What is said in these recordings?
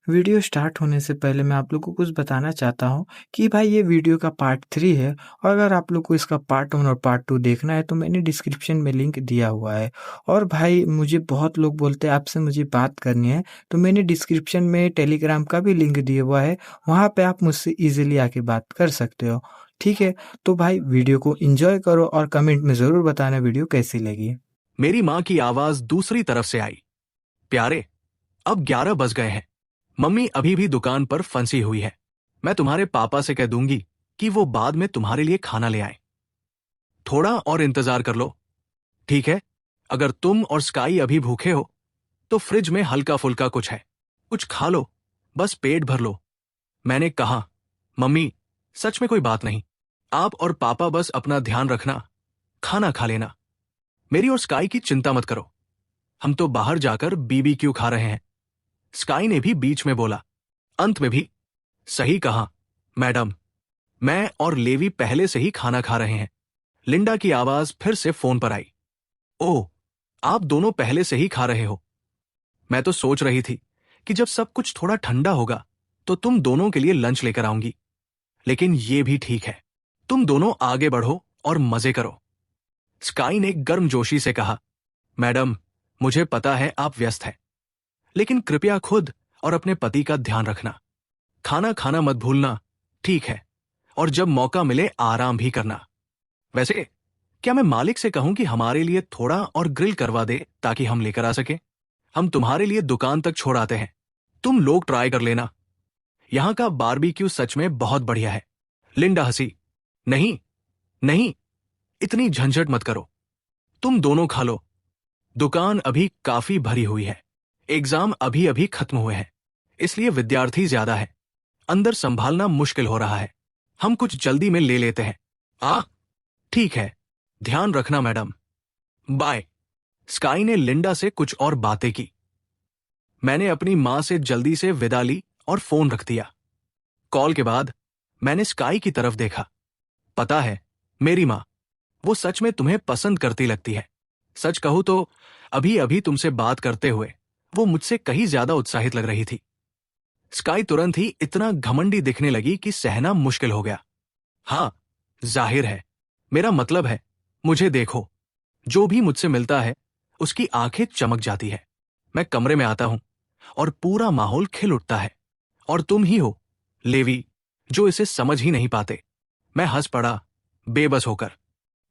Video start होने से पहले मैं आप लोग को कुछ बताना चाहता हूँ कि भाई ये वीडियो का पार्ट 3 है और अगर आप लोग को इसका पार्ट 1 और पार्ट 2 देखना है तो मैंने डिस्क्रिप्शन में लिंक दिया हुआ है। और भाई मुझे बहुत लोग बोलते हैं आपसे मुझे बात करनी है, तो मैंने डिस्क्रिप्शन में टेलीग्राम का भी लिंक दिया हुआ है, वहाँ पे आप मुझसे ईज़िली आके बात कर सकते हो। ठीक है? तो भाई वीडियो को एन्जॉय करो और कमेंट में ज़रूर बताना वीडियो कैसी लगी। मेरी माँ की आवाज दूसरी तरफ से आई। प्यारे, अब 11 बज गए हैं। मम्मी अभी भी दुकान पर फंसी हुई है। मैं तुम्हारे पापा से कह दूंगी कि वो बाद में तुम्हारे लिए खाना ले आए। थोड़ा और इंतजार कर लो, ठीक है? अगर तुम और स्काई अभी भूखे हो तो फ्रिज में हल्का फुल्का कुछ है, कुछ खा लो, बस पेट भर लो। मैंने कहा, मम्मी सच में कोई बात नहीं, आप और पापा बस अपना ध्यान रखना, खाना खा लेना। मेरी और स्काई की चिंता मत करो, हम तो बाहर जाकर बीबीक्यू खा रहे हैं। स्काई ने भी बीच में बोला। अंत में भी, सही कहा मैडम, मैं और लेवी पहले से ही खाना खा रहे हैं। लिंडा की आवाज फिर से फोन पर आई। ओह, आप दोनों पहले से ही खा रहे हो। मैं तो सोच रही थी कि जब सब कुछ थोड़ा ठंडा होगा तो तुम दोनों के लिए लंच लेकर आऊंगी, लेकिन ये भी ठीक है, तुम दोनों आगे बढ़ो और मजे करो। स्काई ने गर्मजोशी से कहा, मैडम मुझे पता है आप व्यस्त हैं, लेकिन कृपया खुद और अपने पति का ध्यान रखना। खाना खाना मत भूलना, ठीक है? और जब मौका मिले आराम भी करना। वैसे क्या मैं मालिक से कहूं कि हमारे लिए थोड़ा और ग्रिल करवा दे ताकि हम लेकर आ सकें? हम तुम्हारे लिए दुकान तक छोड़ आते हैं, तुम लोग ट्राई कर लेना। यहां का बारबेक्यू सच में बहुत बढ़िया है। लिंडा हंसी। नहीं नहीं, इतनी झंझट मत करो, तुम दोनों खा लो। दुकान अभी काफी भरी हुई है, एग्जाम अभी अभी खत्म हुए हैं, इसलिए विद्यार्थी ज्यादा है, अंदर संभालना मुश्किल हो रहा है। हम कुछ जल्दी में ले लेते हैं। ठीक है, ध्यान रखना मैडम, बाय। स्काई ने लिंडा से कुछ और बातें की। मैंने अपनी मां से जल्दी से विदा ली और फोन रख दिया। कॉल के बाद मैंने स्काई की तरफ देखा। पता है मेरी मां, वो सच में तुम्हें पसंद करती लगती है। सच कहूं तो अभी अभी तुमसे बात करते हुए वो मुझसे कहीं ज्यादा उत्साहित लग रही थी। स्काई तुरंत ही इतना घमंडी दिखने लगी कि सहना मुश्किल हो गया। हाँ, जाहिर है, मेरा मतलब है, मुझे देखो, जो भी मुझसे मिलता है उसकी आंखें चमक जाती है। मैं कमरे में आता हूं और पूरा माहौल खिल उठता है। और तुम ही हो, लेवी, जो इसे समझ ही नहीं पाते। मैं हंस पड़ा, बेबस होकर।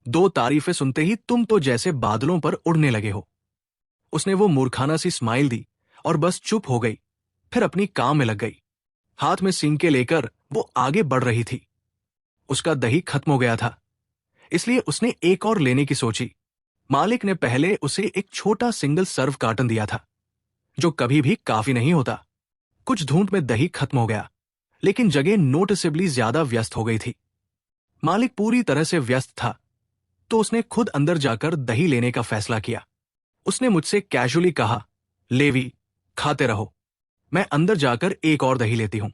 दो तारीफें सुनते ही तुम तो जैसे बादलों पर उड़ने लगे हो। उसने वो मूर्खाना सी स्माइल दी और बस चुप हो गई, फिर अपनी काम में लग गई। हाथ में सिंके लेकर वो आगे बढ़ रही थी। उसका दही खत्म हो गया था, इसलिए उसने एक और लेने की सोची। मालिक ने पहले उसे एक छोटा सिंगल सर्व कार्टन दिया था, जो कभी भी काफी नहीं होता। कुछ धूंध में दही खत्म हो गया, लेकिन जगह नोटिसेबली ज्यादा व्यस्त हो गई थी। मालिक पूरी तरह से व्यस्त था, तो उसने खुद अंदर जाकर दही लेने का फैसला किया। उसने मुझसे कैजुअली कहा, लेवी, खाते रहो, मैं अंदर जाकर एक और दही लेती हूं।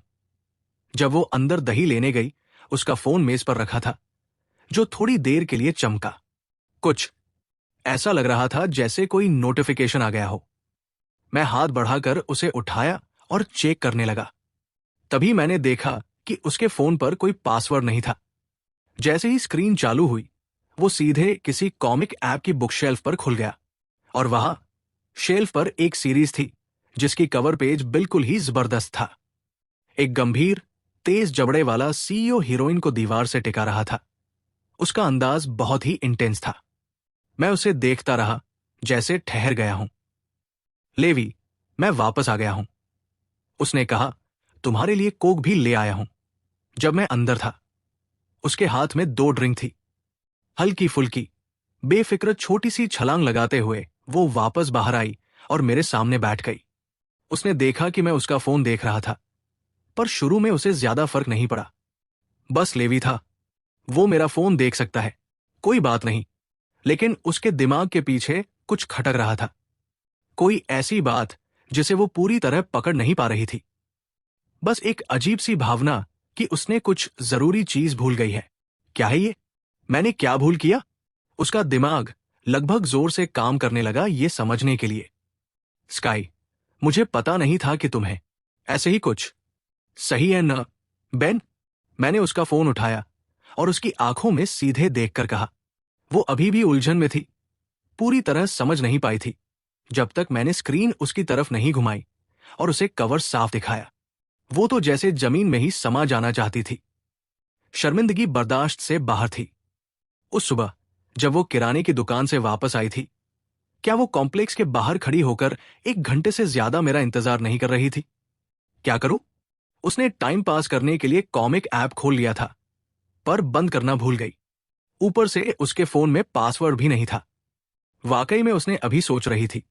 जब वो अंदर दही लेने गई, उसका फोन मेज पर रखा था, जो थोड़ी देर के लिए चमका। कुछ ऐसा लग रहा था जैसे कोई नोटिफिकेशन आ गया हो। मैं हाथ बढ़ाकर उसे उठाया और चेक करने लगा। तभी मैंने देखा कि उसके फोन पर कोई पासवर्ड नहीं था। जैसे ही स्क्रीन चालू हुई, वो सीधे किसी कॉमिक ऐप की बुकशेल्फ पर खुल गया और वहां शेल्फ पर एक सीरीज थी जिसकी कवर पेज बिल्कुल ही जबरदस्त था। एक गंभीर, तेज जबड़े वाला सीईओ हीरोइन को दीवार से टिका रहा था। उसका अंदाज बहुत ही इंटेंस था। मैं उसे देखता रहा, जैसे ठहर गया हूं। लेवी, मैं वापस आ गया हूं, उसने कहा। तुम्हारे लिए कोक भी ले आया हूं। जब मैं अंदर था, उसके हाथ में 2 ड्रिंक थी। हल्की फुल्की, बेफिक्र छोटी सी छलांग लगाते हुए वो वापस बाहर आई और मेरे सामने बैठ गई। उसने देखा कि मैं उसका फोन देख रहा था, पर शुरू में उसे ज्यादा फर्क नहीं पड़ा। बस लेवी था, वो मेरा फोन देख सकता है, कोई बात नहीं। लेकिन उसके दिमाग के पीछे कुछ खटक रहा था, कोई ऐसी बात जिसे वो पूरी तरह पकड़ नहीं पा रही थी। बस एक अजीब सी भावना कि उसने कुछ जरूरी चीज भूल गई है। क्या है ये? मैंने क्या भूल किया? उसका दिमाग लगभग जोर से काम करने लगा ये समझने के लिए। स्काई, मुझे पता नहीं था कि तुम्हें ऐसे ही कुछ। सही है न, बेन? मैंने उसका फोन उठाया और उसकी आंखों में सीधे देखकर कहा। वो अभी भी उलझन में थी, पूरी तरह समझ नहीं पाई थी, जब तक मैंने स्क्रीन उसकी तरफ नहीं घुमाई और उसे कवर साफ दिखाया। वो तो जैसे जमीन में ही समा जाना चाहती थी। शर्मिंदगी बर्दाश्त से बाहर थी। उस सुबह जब वो किराने की दुकान से वापस आई थी, क्या वो कॉम्प्लेक्स के बाहर खड़ी होकर 1 घंटे से ज्यादा मेरा इंतजार नहीं कर रही थी? क्या करूं? उसने टाइम पास करने के लिए कॉमिक ऐप खोल लिया था, पर बंद करना भूल गई। ऊपर से उसके फोन में पासवर्ड भी नहीं था। वाकई में उसने अभी सोच रही थी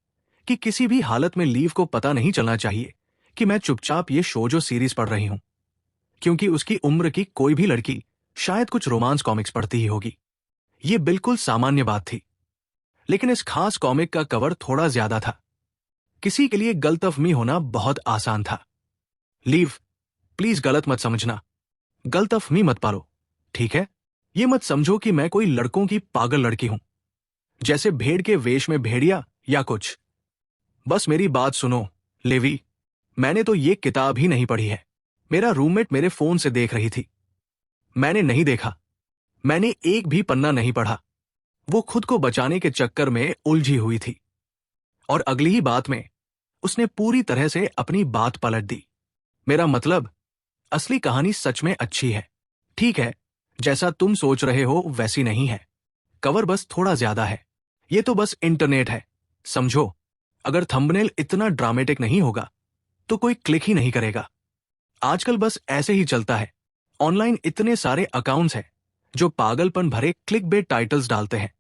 कि किसी भी हालत में लीव को पता नहीं चलना चाहिए कि मैं चुपचाप ये शो जो सीरीज पढ़ रही हूं, क्योंकि उसकी उम्र की कोई भी लड़की शायद कुछ रोमांस कॉमिक्स पढ़ती ही होगी। ये बिल्कुल सामान्य बात थी, लेकिन इस खास कॉमिक का कवर थोड़ा ज्यादा था। किसी के लिए गलतफहमी होना बहुत आसान था। लीव, प्लीज गलत मत समझना, गलतफहमी मत पालो, ठीक है? ये मत समझो कि मैं कोई लड़कों की पागल लड़की हूं, जैसे भेड़ के वेश में भेड़िया या कुछ। बस मेरी बात सुनो, लेवी। मैंने तो ये किताब ही नहीं पढ़ी है। मेरा रूममेट मेरे फोन से देख रही थी। मैंने नहीं देखा। मैंने एक भी पन्ना नहीं पढ़ा। वो खुद को बचाने के चक्कर में उलझी हुई थी, और अगली ही बात में उसने पूरी तरह से अपनी बात पलट दी। मेरा मतलब, असली कहानी सच में अच्छी है, ठीक है? जैसा तुम सोच रहे हो वैसी नहीं है। कवर बस थोड़ा ज्यादा है। ये तो बस इंटरनेट है, समझो। अगर थंबनेल इतना ड्रामेटिक नहीं होगा तो कोई क्लिक ही नहीं करेगा। आजकल बस ऐसे ही चलता है। ऑनलाइन इतने सारे अकाउंट्स हैं जो पागलपन भरे क्लिक बेट टाइटल्स डालते हैं,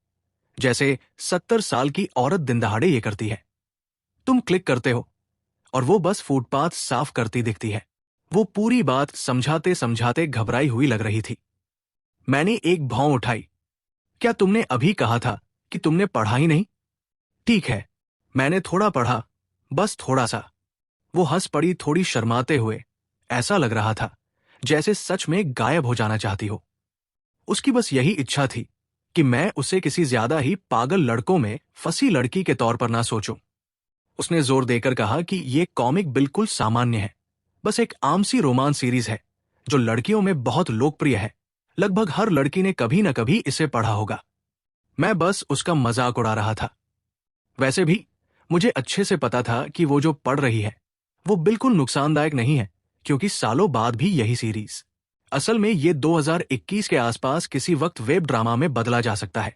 जैसे 70 साल की औरत दिन दहाड़े ये करती है। तुम क्लिक करते हो और वो बस फुटपाथ साफ करती दिखती है। वो पूरी बात समझाते समझाते घबराई हुई लग रही थी। मैंने एक भौं उठाई। क्या तुमने अभी कहा था कि तुमने पढ़ा ही नहीं? ठीक है, मैंने थोड़ा पढ़ा, बस थोड़ा सा। वो हंस पड़ी, थोड़ी शर्माते हुए। ऐसा लग रहा था जैसे सच में गायब हो जाना चाहती हो। उसकी बस यही इच्छा थी कि मैं उसे किसी ज्यादा ही पागल लड़कों में फंसी लड़की के तौर पर ना सोचूं। उसने जोर देकर कहा कि ये कॉमिक बिल्कुल सामान्य है, बस एक आम सी रोमांस सीरीज है जो लड़कियों में बहुत लोकप्रिय है। लगभग हर लड़की ने कभी न कभी इसे पढ़ा होगा। मैं बस उसका मजाक उड़ा रहा था। वैसे भी मुझे अच्छे से पता था कि वो जो पढ़ रही है वो बिल्कुल नुकसानदायक नहीं है, क्योंकि सालों बाद भी यही सीरीज, असल में ये 2021 के आसपास किसी वक्त वेब ड्रामा में बदला जा सकता है,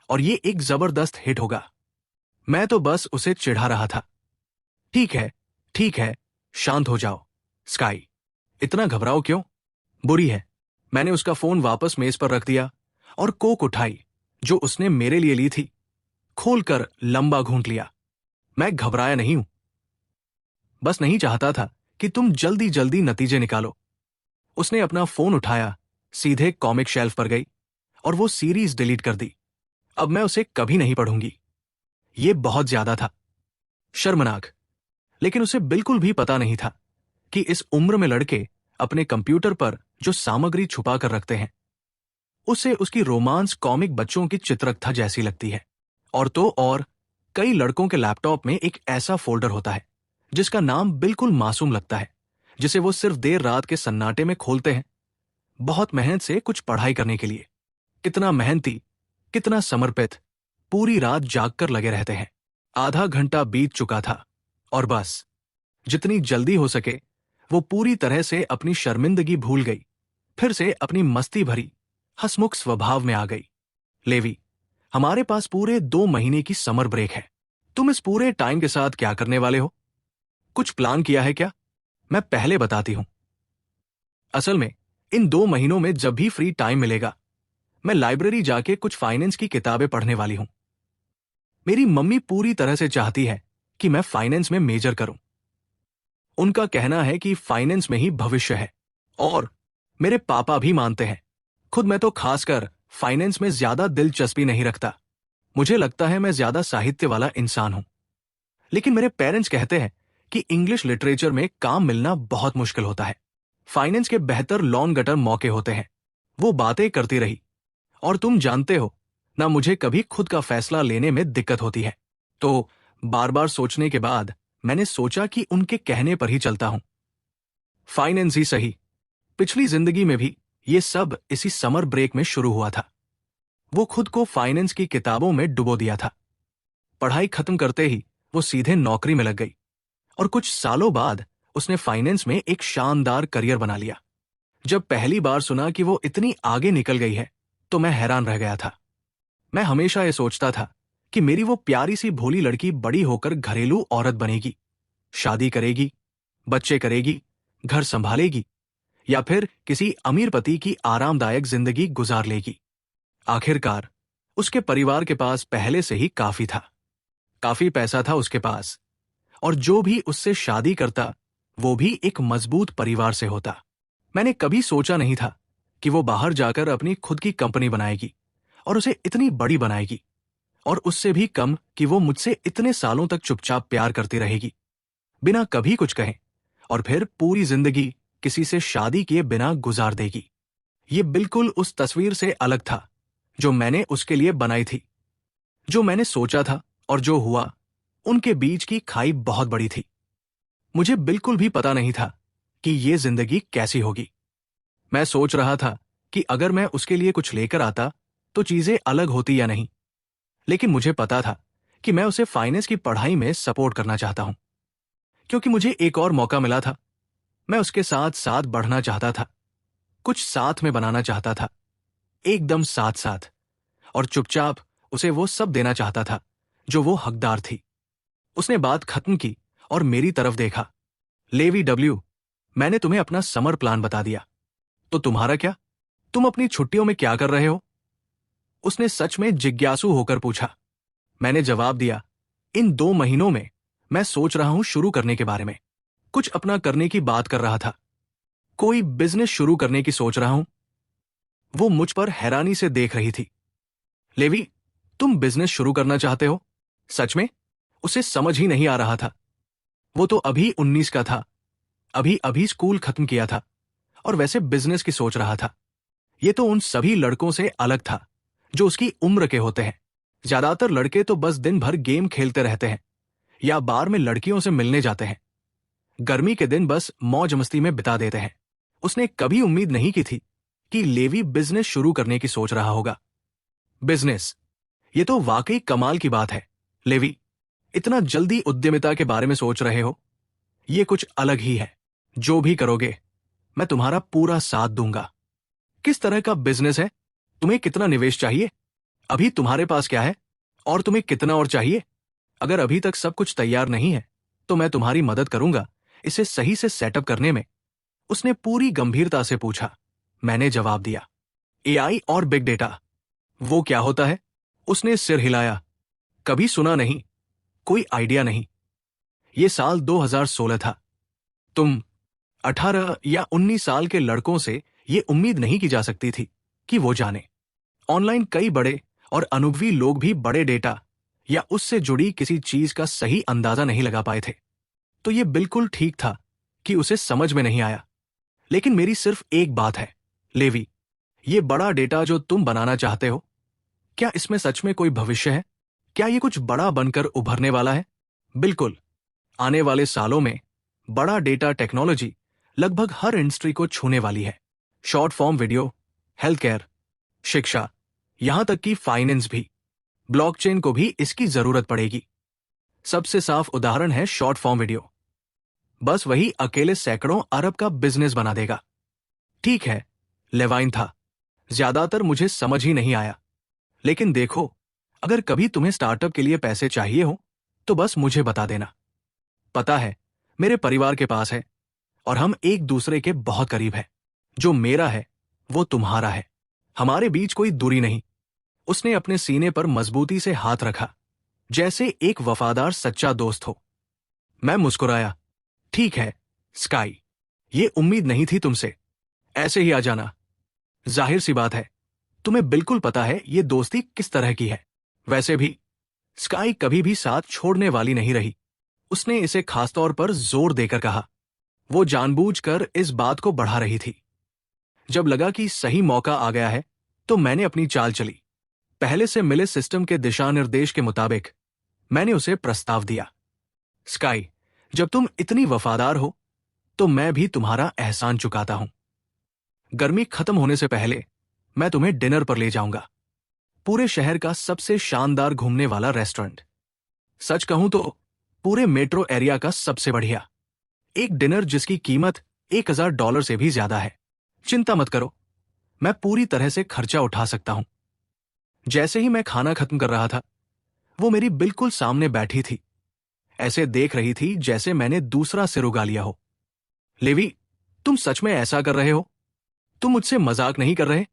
और ये एक जबरदस्त हिट होगा। मैं तो बस उसे चिढ़ा रहा था। ठीक है, ठीक है, शांत हो जाओ स्काई, इतना घबराओ क्यों? बुरी है। मैंने उसका फोन वापस मेज पर रख दिया और कोक उठाई जो उसने मेरे लिए ली थी, खोलकर लंबा घूंट लिया। मैं घबराया नहीं हूं, बस नहीं चाहता था कि तुम जल्दी जल्दी नतीजे निकालो। उसने अपना फोन उठाया, सीधे कॉमिक शेल्फ पर गई और वो सीरीज डिलीट कर दी। अब मैं उसे कभी नहीं पढ़ूंगी। ये बहुत ज्यादा था, शर्मनाक। लेकिन उसे बिल्कुल भी पता नहीं था कि इस उम्र में लड़के अपने कंप्यूटर पर जो सामग्री छुपा कर रखते हैं, उसे उसकी रोमांस कॉमिक बच्चों की चित्रकथा जैसी लगती है। और तो और, कई लड़कों के लैपटॉप में एक ऐसा फोल्डर होता है जिसका नाम बिल्कुल मासूम लगता है, जिसे वो सिर्फ देर रात के सन्नाटे में खोलते हैं, बहुत मेहनत से कुछ पढ़ाई करने के लिए। कितना मेहनती, कितना समर्पित, पूरी रात जागकर लगे रहते हैं। आधा घंटा बीत चुका था और बस जितनी जल्दी हो सके वो पूरी तरह से अपनी शर्मिंदगी भूल गई, फिर से अपनी मस्ती भरी हंसमुख स्वभाव में आ गई। लेवी, हमारे पास पूरे 2 महीने की समर ब्रेक है। तुम इस पूरे टाइम के साथ क्या करने वाले हो? कुछ प्लान किया है क्या? मैं पहले बताती हूं। असल में इन 2 महीनों में जब भी फ्री टाइम मिलेगा, मैं लाइब्रेरी जाके कुछ फाइनेंस की किताबें पढ़ने वाली हूं। मेरी मम्मी पूरी तरह से चाहती है कि मैं फाइनेंस में मेजर करूं। उनका कहना है कि फाइनेंस में ही भविष्य है, और मेरे पापा भी मानते हैं। खुद मैं तो खासकर फाइनेंस में ज्यादा दिलचस्पी नहीं रखता। मुझे लगता है मैं ज्यादा साहित्य वाला इंसान हूं। लेकिन मेरे पेरेंट्स कहते हैं कि इंग्लिश लिटरेचर में काम मिलना बहुत मुश्किल होता है। फाइनेंस के बेहतर लॉन गटर मौके होते हैं। वो बातें करती रही, और तुम जानते हो ना, मुझे कभी खुद का फैसला लेने में दिक्कत होती है। तो बार बार सोचने के बाद मैंने सोचा कि उनके कहने पर ही चलता हूं। फाइनेंस ही सही, पिछली जिंदगी में भी ये सब इसी समर ब्रेक में शुरू हुआ था। वो खुद को फाइनेंस की किताबों में डुबो दिया था। पढ़ाई खत्म करते ही वो सीधे नौकरी में लग गई और कुछ सालों बाद उसने फाइनेंस में एक शानदार करियर बना लिया। जब पहली बार सुना कि वो इतनी आगे निकल गई है तो मैं हैरान रह गया था। मैं हमेशा ये सोचता था कि मेरी वो प्यारी सी भोली लड़की बड़ी होकर घरेलू औरत बनेगी, शादी करेगी, बच्चे करेगी, घर संभालेगी या फिर किसी अमीर पति की आरामदायक जिंदगी गुजार लेगी। आखिरकार उसके परिवार के पास पहले से ही काफी था, काफी पैसा था उसके पास, और जो भी उससे शादी करता वो भी एक मजबूत परिवार से होता। मैंने कभी सोचा नहीं था कि वो बाहर जाकर अपनी खुद की कंपनी बनाएगी और उसे इतनी बड़ी बनाएगी, और उससे भी कम कि वो मुझसे इतने सालों तक चुपचाप प्यार करती रहेगी, बिना कभी कुछ कहे, और फिर पूरी जिंदगी किसी से शादी किए बिना गुजार देगी। ये बिल्कुल उस तस्वीर से अलग था जो मैंने उसके लिए बनाई थी। जो मैंने सोचा था और जो हुआ, उनके बीच की खाई बहुत बड़ी थी। मुझे बिल्कुल भी पता नहीं था कि ये जिंदगी कैसी होगी। मैं सोच रहा था कि अगर मैं उसके लिए कुछ लेकर आता तो चीजें अलग होती या नहीं, लेकिन मुझे पता था कि मैं उसे फाइनेंस की पढ़ाई में सपोर्ट करना चाहता हूं, क्योंकि मुझे एक और मौका मिला था। मैं उसके साथ साथ बढ़ना चाहता था, कुछ साथ में बनाना चाहता था, एकदम साथ साथ, और चुपचाप उसे वो सब देना चाहता था जो वो हकदार थी। उसने बात खत्म की और मेरी तरफ देखा। लेवी डब्ल्यू, मैंने तुम्हें अपना समर प्लान बता दिया, तो तुम्हारा क्या? तुम अपनी छुट्टियों में क्या कर रहे हो? उसने सच में जिज्ञासु होकर पूछा। मैंने जवाब दिया, इन 2 महीनों में मैं सोच रहा हूं शुरू करने के बारे में, कुछ अपना करने की बात कर रहा था, कोई बिजनेस शुरू करने की सोच रहा हूं। वो मुझ पर हैरानी से देख रही थी। लेवी, तुम बिजनेस शुरू करना चाहते हो? सच में? उसे समझ ही नहीं आ रहा था। वो तो अभी 19 का था, अभी अभी स्कूल खत्म किया था, और वैसे बिजनेस की सोच रहा था। ये तो उन सभी लड़कों से अलग था जो उसकी उम्र के होते हैं। ज्यादातर लड़के तो बस दिन भर गेम खेलते रहते हैं या बार में लड़कियों से मिलने जाते हैं, गर्मी के दिन बस मौज मस्ती में बिता देते हैं। उसने कभी उम्मीद नहीं की थी कि लेवी बिजनेस शुरू करने की सोच रहा होगा। बिजनेस, ये तो वाकई कमाल की बात है। लेवी, इतना जल्दी उद्यमिता के बारे में सोच रहे हो, ये कुछ अलग ही है। जो भी करोगे मैं तुम्हारा पूरा साथ दूंगा। किस तरह का बिजनेस है? तुम्हें कितना निवेश चाहिए? अभी तुम्हारे पास क्या है? और तुम्हें कितना और चाहिए? अगर अभी तक सब कुछ तैयार नहीं है तो मैं तुम्हारी मदद करूंगा इसे सही से सेटअप करने में। उसने पूरी गंभीरता से पूछा। मैंने जवाब दिया, एआई और बिग डेटा, वो क्या होता है? उसने सिर हिलाया। कभी सुना नहीं, कोई आइडिया नहीं। ये साल 2016 था। तुम 18 या 19 साल के लड़कों से ये उम्मीद नहीं की जा सकती थी कि वो जाने। ऑनलाइन कई बड़े और अनुभवी लोग भी बड़े डेटा या उससे जुड़ी किसी चीज का सही अंदाजा नहीं लगा पाए थे। तो ये बिल्कुल ठीक था कि उसे समझ में नहीं आया। लेकिन मेरी सिर्फ एक बात है, लेवी, ये बड़ा डेटा जो तुम बनाना चाहते हो, क्या इसमें सच में कोई भविष्य है? क्या ये कुछ बड़ा बनकर उभरने वाला है? बिल्कुल। आने वाले सालों में बड़ा डेटा टेक्नोलॉजी लगभग हर इंडस्ट्री को छूने वाली है। Short form video, health care, शिक्षा, यहां तक कि फाइनेंस भी। ब्लॉकचेन को भी इसकी जरूरत पड़ेगी। सबसे साफ उदाहरण है शॉर्ट फॉर्म वीडियो। बस वही अकेले सैकड़ों अरब का बिजनेस बना देगा। ठीक है, लेवाइन था, ज्यादातर मुझे समझ ही नहीं आया। लेकिन देखो, अगर कभी तुम्हें स्टार्टअप के लिए पैसे चाहिए हो तो बस मुझे बता देना। पता है, मेरे परिवार के पास है और हम एक दूसरे के बहुत करीब हैं। जो मेरा है वो तुम्हारा है, हमारे बीच कोई दूरी नहीं। उसने अपने सीने पर मजबूती से हाथ रखा, जैसे एक वफादार सच्चा दोस्त हो। मैं मुस्कुराया। ठीक है स्काई, ये उम्मीद नहीं थी तुमसे। ऐसे ही आ जाना। जाहिर सी बात है, तुम्हें बिल्कुल पता है ये दोस्ती किस तरह की है। वैसे भी स्काई कभी भी साथ छोड़ने वाली नहीं रही। उसने इसे खासतौर पर जोर देकर कहा। वो जानबूझकर इस बात को बढ़ा रही थी। जब लगा कि सही मौका आ गया है तो मैंने अपनी चाल चली। पहले से मिले सिस्टम के दिशा निर्देश के मुताबिक मैंने उसे प्रस्ताव दिया। स्काई, जब तुम इतनी वफादार हो तो मैं भी तुम्हारा एहसान चुकाता हूं। गर्मी खत्म होने से पहले मैं तुम्हें डिनर पर ले जाऊंगा, पूरे शहर का सबसे शानदार घूमने वाला रेस्टोरेंट। सच कहूं तो पूरे मेट्रो एरिया का सबसे बढ़िया। एक डिनर जिसकी कीमत $1000 से भी ज्यादा है। चिंता मत करो, मैं पूरी तरह से खर्चा उठा सकता हूं। जैसे ही मैं खाना खत्म कर रहा था, वो मेरी बिल्कुल सामने बैठी थी, ऐसे देख रही थी जैसे मैंने दूसरा सिर उगा लिया हो। लेवी, तुम सच में ऐसा कर रहे हो? तुम मुझसे मजाक नहीं कर रहे?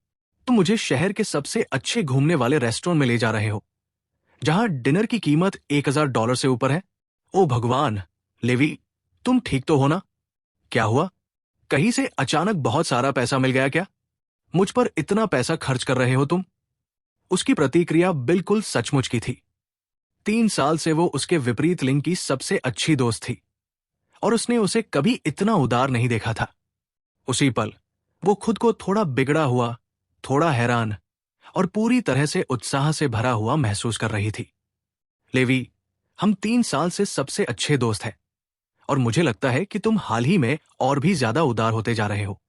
तुम मुझे शहर के सबसे अच्छे घूमने वाले रेस्टोरेंट में ले जा रहे हो, जहां डिनर की कीमत $1000 से ऊपर है। ओ भगवान, लेवी, तुम ठीक तो हो ना? क्या हुआ? कहीं से अचानक बहुत सारा पैसा मिल गया क्या? मुझ पर इतना पैसा खर्च कर रहे हो तुम? उसकी प्रतिक्रिया बिल्कुल सचमुच की थी। 3 साल से वो उसके विपरीत लिंग की सबसे अच्छी दोस्त थी, और उसने उसे कभी इतना उदार नहीं देखा था। उसी पल वो खुद को थोड़ा बिगड़ा हुआ, थोड़ा हैरान और पूरी तरह से उत्साह से भरा हुआ महसूस कर रही थी। लेवी, हम 3 साल से सबसे अच्छे दोस्त हैं, और मुझे लगता है कि तुम हाल ही में और भी ज्यादा उदार होते जा रहे हो,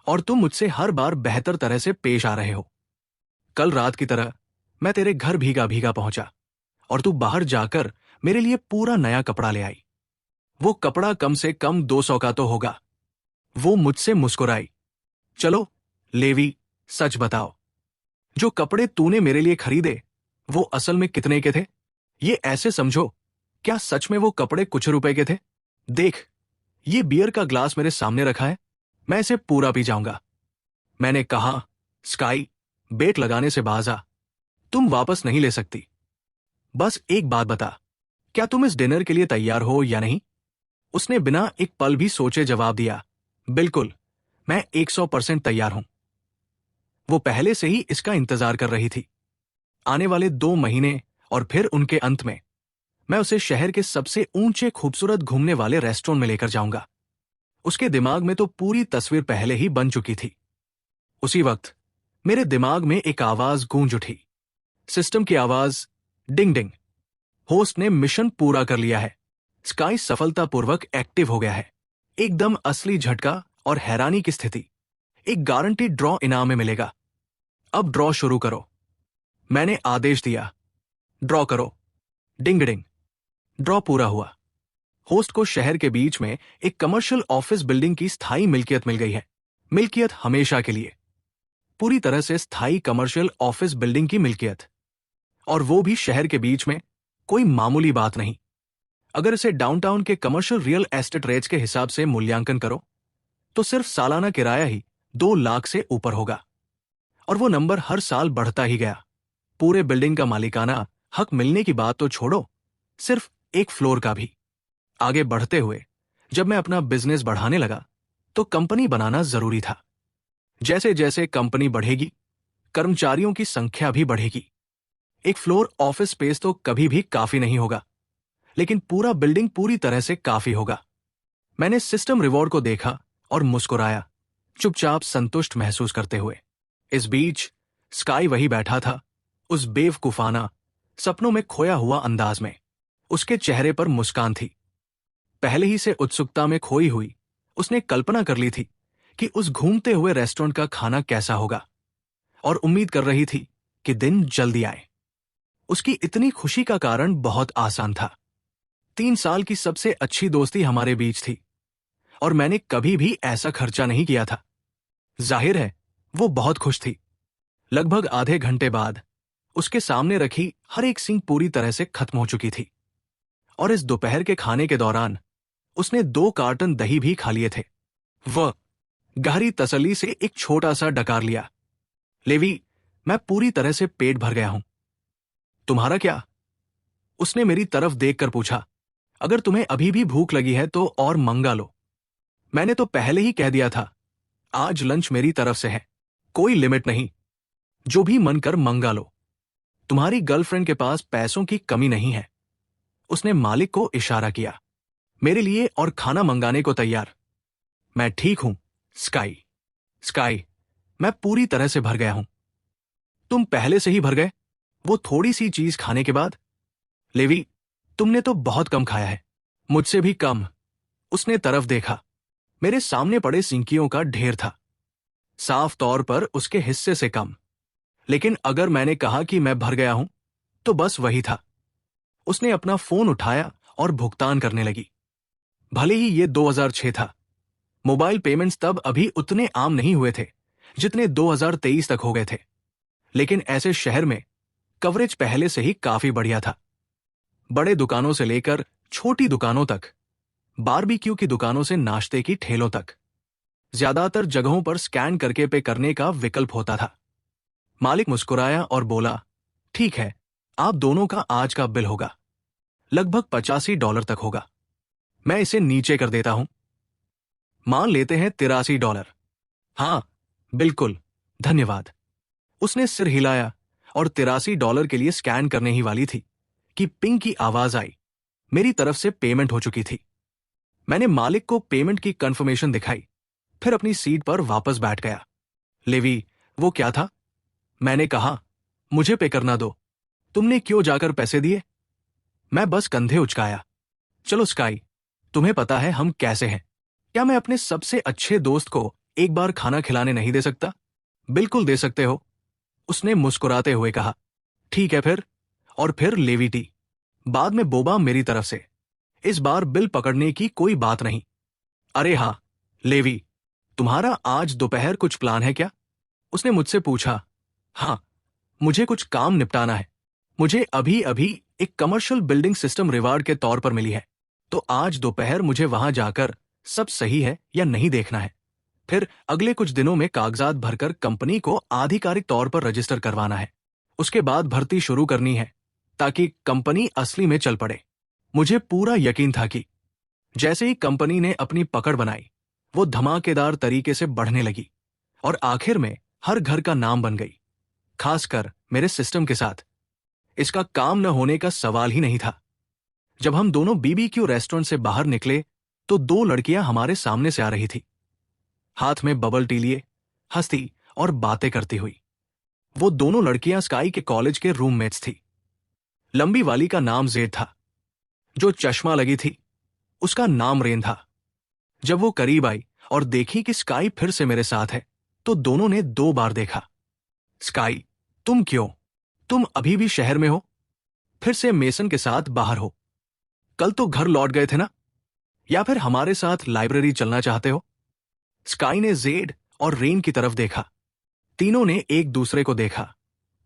और तुम मुझसे हर बार बेहतर तरह से पेश आ रहे हो। कल रात की तरह मैं तेरे घर भीगा भीगा पहुंचा, और तू बाहर जाकर मेरे लिए पूरा नया कपड़ा ले आई। वो कपड़ा कम से कम 200 का तो होगा। वो मुझसे मुस्कुराई। चलो लेवी, सच बताओ, जो कपड़े तूने मेरे लिए खरीदे वो असल में कितने के थे? ये ऐसे समझो, क्या सच में वो कपड़े कुछ रुपए के थे? देख, ये बियर का ग्लास मेरे सामने रखा है, मैं इसे पूरा पी जाऊंगा। मैंने कहा, स्काई, बेट लगाने से बाज आ, तुम वापस नहीं ले सकती। बस एक बात बता, क्या तुम इस डिनर के लिए तैयार हो या नहीं? उसने बिना एक पल भी सोचे जवाब दिया, बिल्कुल, मैं 100% तैयार हूं। वो पहले से ही इसका इंतजार कर रही थी। आने वाले 2 महीने और फिर उनके अंत में मैं उसे शहर के सबसे ऊंचे खूबसूरत घूमने वाले रेस्टोरेंट में लेकर जाऊंगा। उसके दिमाग में तो पूरी तस्वीर पहले ही बन चुकी थी। उसी वक्त मेरे दिमाग में एक आवाज गूंज उठी, सिस्टम की आवाज, डिंग डिंग। होस्ट ने मिशन पूरा कर लिया है। स्काई सफलतापूर्वक एक्टिव हो गया है। एकदम असली झटका और हैरानी की स्थिति। एक गारंटीड ड्रॉ इनाम में मिलेगा। अब ड्रॉ शुरू करो। मैंने आदेश दिया, ड्रॉ करो। डिंग डिंग। ड्रॉ पूरा हुआ। होस्ट को शहर के बीच में एक कमर्शियल ऑफिस बिल्डिंग की स्थायी मिल्कियत मिल गई है। मिल्कियत हमेशा के लिए, पूरी तरह से स्थायी कमर्शियल ऑफिस बिल्डिंग की मिल्कियत, और वो भी शहर के बीच में। कोई मामूली बात नहीं। अगर इसे डाउनटाउन के कमर्शियल रियल एस्टेट रेट्स के हिसाब से मूल्यांकन करो तो सिर्फ सालाना किराया ही 2 लाख से ऊपर होगा, और वो नंबर हर साल बढ़ता ही गया। पूरे बिल्डिंग का मालिकाना हक मिलने की बात तो छोड़ो, सिर्फ एक फ्लोर का भी। आगे बढ़ते हुए जब मैं अपना बिजनेस बढ़ाने लगा तो कंपनी बनाना जरूरी था। जैसे जैसे कंपनी बढ़ेगी, कर्मचारियों की संख्या भी बढ़ेगी। एक फ्लोर ऑफिस स्पेस तो कभी भी काफी नहीं होगा, लेकिन पूरा बिल्डिंग पूरी तरह से काफी होगा। मैंने सिस्टम रिवॉर्ड को देखा और मुस्कुराया, चुपचाप संतुष्ट महसूस करते हुए। इस बीच स्काई वही बैठा था, उस बेवकूफाना, सपनों में खोया हुआ अंदाज में। उसके चेहरे पर मुस्कान थी। पहले ही से उत्सुकता में खोई हुई उसने कल्पना कर ली थी कि उस घूमते हुए रेस्टोरेंट का खाना कैसा होगा, और उम्मीद कर रही थी कि दिन जल्दी आए। उसकी इतनी खुशी का कारण बहुत आसान था। 3 साल की सबसे अच्छी दोस्ती हमारे बीच थी, और मैंने कभी भी ऐसा खर्चा नहीं किया था। जाहिर है वो बहुत खुश थी। लगभग आधे घंटे बाद उसके सामने रखी हर एक सिंग पूरी तरह से खत्म हो चुकी थी, और इस दोपहर के खाने के दौरान उसने 2 कार्टन दही भी खा लिए थे। वह गहरी तसल्ली से एक छोटा सा डकार लिया। लेवी, मैं पूरी तरह से पेट भर गया हूं। तुम्हारा क्या? उसने मेरी तरफ देखकर पूछा। अगर तुम्हें अभी भी भूख लगी है तो और मंगा लो। मैंने तो पहले ही कह दिया था, आज लंच मेरी तरफ से है, कोई लिमिट नहीं, जो भी मन कर मंगा लो। तुम्हारी गर्लफ्रेंड के पास पैसों की कमी नहीं है। उसने मालिक को इशारा किया। मेरे लिए और खाना मंगाने को तैयार। मैं ठीक हूं स्काई। स्काई, मैं पूरी तरह से भर गया हूं। तुम पहले से ही भर गए, वो थोड़ी सी चीज खाने के बाद। लेवी, तुमने तो बहुत कम खाया है। मुझसे भी कम। उसने तरफ देखा। मेरे सामने पड़े सिंकियों का ढेर था, साफ तौर पर उसके हिस्से से कम। लेकिन अगर मैंने कहा कि मैं भर गया हूं, तो बस वही था। उसने अपना फोन उठाया और भुगतान करने लगी। भले ही ये 2006 था, मोबाइल पेमेंट्स तब अभी उतने आम नहीं हुए थे जितने 2023 तक हो गए थे। लेकिन ऐसे शहर में कवरेज पहले से ही काफी बढ़िया था। बड़े दुकानों से लेकर छोटी दुकानों तक, बारबेक्यू की दुकानों से नाश्ते की ठेलों तक, ज्यादातर जगहों पर स्कैन करके पे करने का विकल्प होता था। मालिक मुस्कुराया और बोला, ठीक है, आप दोनों का आज का बिल होगा, लगभग $85 तक होगा। मैं इसे नीचे कर देता हूं, मान लेते हैं $83। हाँ, बिल्कुल, धन्यवाद। उसने सिर हिलाया और $83 के लिए स्कैन करने ही वाली थी कि पिंग की आवाज आई। मेरी तरफ से पेमेंट हो चुकी थी। मैंने मालिक को पेमेंट की कंफर्मेशन दिखाई, फिर अपनी सीट पर वापस बैठ गया। लेवी, वो क्या था? मैंने कहा, मुझे पे करना दो। तुमने क्यों जाकर पैसे दिए? मैं बस कंधे उचकाया। चलो स्काई, तुम्हें पता है हम कैसे हैं। क्या मैं अपने सबसे अच्छे दोस्त को एक बार खाना खिलाने नहीं दे सकता? बिल्कुल दे सकते हो, उसने मुस्कुराते हुए कहा। ठीक है फिर। और फिर लेविटी, बाद में बोबा मेरी तरफ से, इस बार बिल पकड़ने की कोई बात नहीं। अरे हाँ, लेवी, तुम्हारा आज दोपहर कुछ प्लान है क्या? उसने मुझसे पूछा। हाँ, मुझे कुछ काम निपटाना है। मुझे अभी अभी एक कमर्शियल बिल्डिंग सिस्टम रिवार्ड के तौर पर मिली है, तो आज दोपहर मुझे वहां जाकर सब सही है या नहीं देखना है। फिर अगले कुछ दिनों में कागजात भरकर कंपनी को आधिकारिक तौर पर रजिस्टर करवाना है। उसके बाद भर्ती शुरू करनी है ताकि कंपनी असली में चल पड़े। मुझे पूरा यकीन था कि जैसे ही कंपनी ने अपनी पकड़ बनाई, वो धमाकेदार तरीके से बढ़ने लगी और आखिर में हर घर का नाम बन गई, खासकर मेरे सिस्टम के साथ। इसका काम न होने का सवाल ही नहीं था। जब हम दोनों बीबीक्यू रेस्टोरेंट से बाहर निकले तो दो लड़कियां हमारे सामने से आ रही थी, हाथ में बबल टी लिए, हंसती और बातें करती हुई। वो दोनों लड़कियां स्काई के कॉलेज के रूममेट्स थी। लंबी वाली का नाम जेड था, जो चश्मा लगी थी उसका नाम रेन था। जब वो करीब आई और देखी कि स्काई फिर से मेरे साथ है, तो दोनों ने 2 बार देखा। स्काई, तुम क्यों? तुम अभी भी शहर में हो? फिर से मेसन के साथ बाहर हो? कल तो घर लौट गए थे ना? या फिर हमारे साथ लाइब्रेरी चलना चाहते हो? स्काई ने जेड और रेन की तरफ देखा। तीनों ने एक दूसरे को देखा।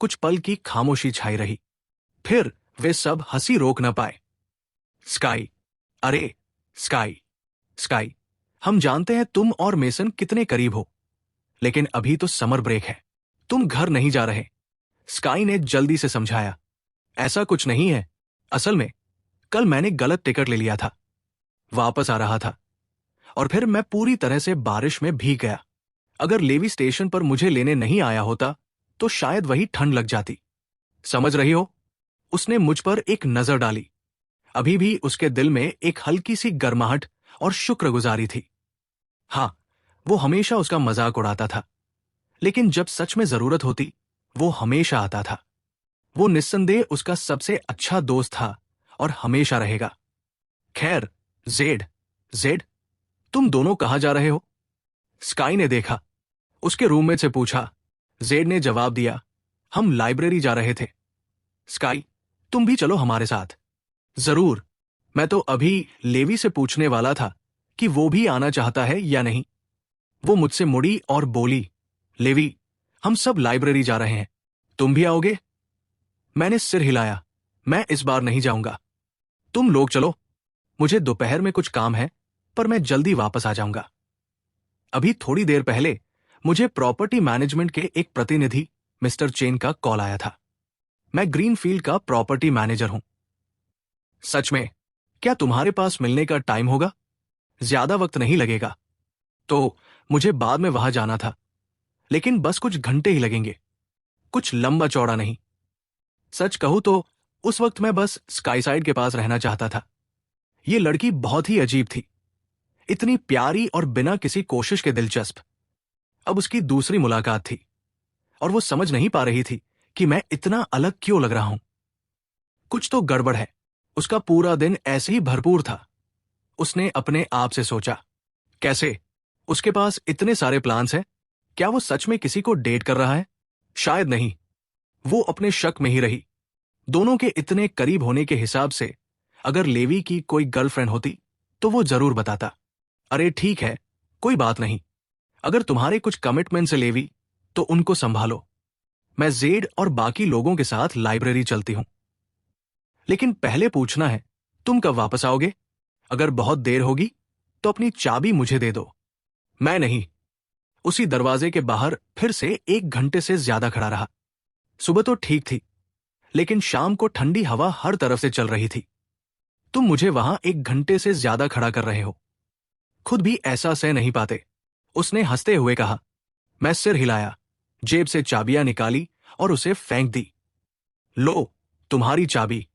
कुछ पल की खामोशी छाई रही। फिर वे सब हंसी रोक न पाए। स्काई, अरे स्काई, स्काई, हम जानते हैं तुम और मेसन कितने करीब हो, लेकिन अभी तो समर ब्रेक है, तुम घर नहीं जा रहे। स्काई ने जल्दी से समझाया। ऐसा कुछ नहीं है, असल में कल मैंने गलत टिकट ले लिया था, वापस आ रहा था, और फिर मैं पूरी तरह से बारिश में भीग गया। अगर लेवी स्टेशन पर मुझे लेने नहीं आया होता तो शायद वही ठंड लग जाती। समझ रही हो? उसने मुझ पर एक नजर डाली। अभी भी उसके दिल में एक हल्की सी गर्माहट और शुक्रगुजारी थी। हाँ, वो हमेशा उसका मजाक उड़ाता था, लेकिन जब सच में जरूरत होती वो हमेशा आता था। वो निस्संदेह उसका सबसे अच्छा दोस्त था और हमेशा रहेगा। खैर, जेड, जेड, तुम दोनों कहां जा रहे हो? स्काई ने देखा, उसके रूममेट से पूछा। जेड ने जवाब दिया, हम लाइब्रेरी जा रहे थे। स्काई, तुम भी चलो हमारे साथ। जरूर, मैं तो अभी लेवी से पूछने वाला था कि वो भी आना चाहता है या नहीं। वो मुझसे मुड़ी और बोली, लेवी, हम सब लाइब्रेरी जा रहे हैं, तुम भी आओगे? मैंने सिर हिलाया। मैं इस बार नहीं जाऊंगा। तुम लोग चलो, मुझे दोपहर में कुछ काम है, पर मैं जल्दी वापस आ जाऊंगा। अभी थोड़ी देर पहले मुझे प्रॉपर्टी मैनेजमेंट के एक प्रतिनिधि मिस्टर चेन का कॉल आया था। मैं ग्रीनफील्ड का प्रॉपर्टी मैनेजर हूं। सच में? क्या तुम्हारे पास मिलने का टाइम होगा? ज्यादा वक्त नहीं लगेगा। तो मुझे बाद में वहां जाना था, लेकिन बस कुछ घंटे ही लगेंगे, कुछ लंबा चौड़ा नहीं। सच कहूं तो उस वक्त मैं बस स्काईसाइड के पास रहना चाहता था। ये लड़की बहुत ही अजीब थी, इतनी प्यारी और बिना किसी कोशिश के दिलचस्प। अब उसकी दूसरी मुलाकात थी और वो समझ नहीं पा रही थी कि मैं इतना अलग क्यों लग रहा हूं। कुछ तो गड़बड़ है। उसका पूरा दिन ऐसे ही भरपूर था। उसने अपने आप से सोचा। कैसे? उसके पास इतने सारे प्लान्स हैं। क्या वो सच में किसी को डेट कर रहा है? शायद नहीं। वो अपने शक में ही रही। दोनों के इतने करीब होने के हिसाब से अगर लेवी की कोई गर्लफ्रेंड होती तो वो जरूर बताता। अरे ठीक है, कोई बात नहीं। अगर तुम्हारे कुछ कमिटमेंट्स है लेवी, तो उनको संभालो। मैं जेड और बाकी लोगों के साथ लाइब्रेरी चलती हूं। लेकिन पहले पूछना है, तुम कब वापस आओगे? अगर बहुत देर होगी तो अपनी चाबी मुझे दे दो। मैं नहीं। उसी दरवाजे के बाहर फिर से 1 घंटे से ज्यादा खड़ा रहा। सुबह तो ठीक थी, लेकिन शाम को ठंडी हवा हर तरफ से चल रही थी। तुम मुझे वहां 1 घंटे से ज्यादा खड़ा कर रहे हो, खुद भी ऐसा सह नहीं पाते। उसने हंसते हुए कहा। मैं सिर हिलाया, जेब से चाबियां निकाली और उसे फेंक दी। लो, तुम्हारी चाबी।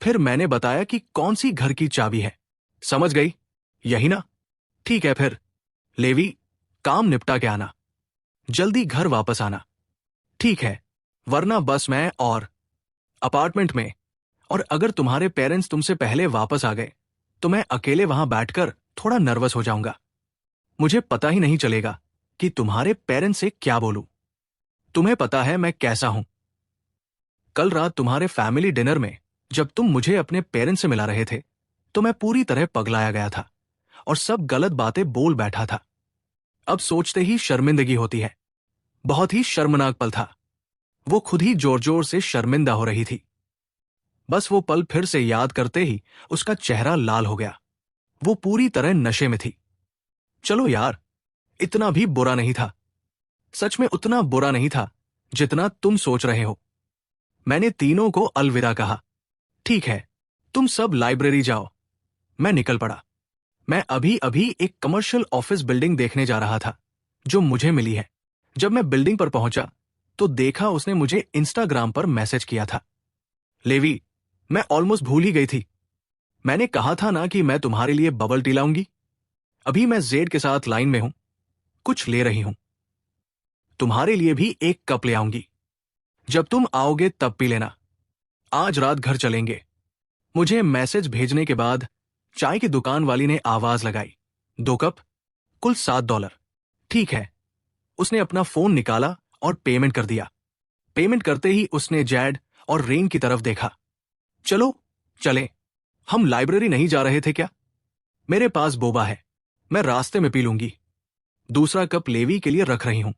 फिर मैंने बताया कि कौन सी घर की चाबी है। समझ गई, यही ना? ठीक है फिर। लेवी, काम निपटा के आना। जल्दी घर वापस आना। ठीक है, वरना बस मैं और अपार्टमेंट में। और अगर तुम्हारे पेरेंट्स तुमसे पहले वापस आ गए तो मैं अकेले वहां बैठकर थोड़ा नर्वस हो जाऊंगा। मुझे पता ही नहीं चलेगा कि तुम्हारे पेरेंट्स से क्या बोलूं। तुम्हें पता है मैं कैसा हूं। कल रात तुम्हारे फैमिली डिनर में जब तुम मुझे अपने पेरेंट्स से मिला रहे थे तो मैं पूरी तरह पगलाया गया था और सब गलत बातें बोल बैठा था। अब सोचते ही शर्मिंदगी होती है। बहुत ही शर्मनाक पल था। वो खुद ही जोर जोर से शर्मिंदा हो रही थी। बस वो पल फिर से याद करते ही उसका चेहरा लाल हो गया। वो पूरी तरह नशे में थी। चलो यार, इतना भी बुरा नहीं था। सच में उतना बुरा नहीं था जितना तुम सोच रहे हो। मैंने तीनों को अलविदा कहा। ठीक है, तुम सब लाइब्रेरी जाओ। मैं निकल पड़ा। मैं अभी अभी एक कमर्शियल ऑफिस बिल्डिंग देखने जा रहा था जो मुझे मिली है। जब मैं बिल्डिंग पर पहुंचा तो देखा उसने मुझे इंस्टाग्राम पर मैसेज किया था। लेवी, मैं ऑलमोस्ट भूल ही गई थी। मैंने कहा था ना कि मैं तुम्हारे लिए बबल टी लाऊंगी। अभी मैं जेड के साथ लाइन में हूं, कुछ ले रही हूं। तुम्हारे लिए भी एक कप ले आऊंगी। जब तुम आओगे तब पी लेना। आज रात घर चलेंगे। मुझे मैसेज भेजने के बाद चाय की दुकान वाली ने आवाज लगाई। 2 कप, कुल $7। ठीक है। उसने अपना फोन निकाला और पेमेंट कर दिया। पेमेंट करते ही उसने जैड और रेन की तरफ देखा। चलो चलें। हम लाइब्रेरी नहीं जा रहे थे क्या? मेरे पास बोबा है, मैं रास्ते में पी लूंगी। दूसरा कप लेवी के लिए रख रही हूं।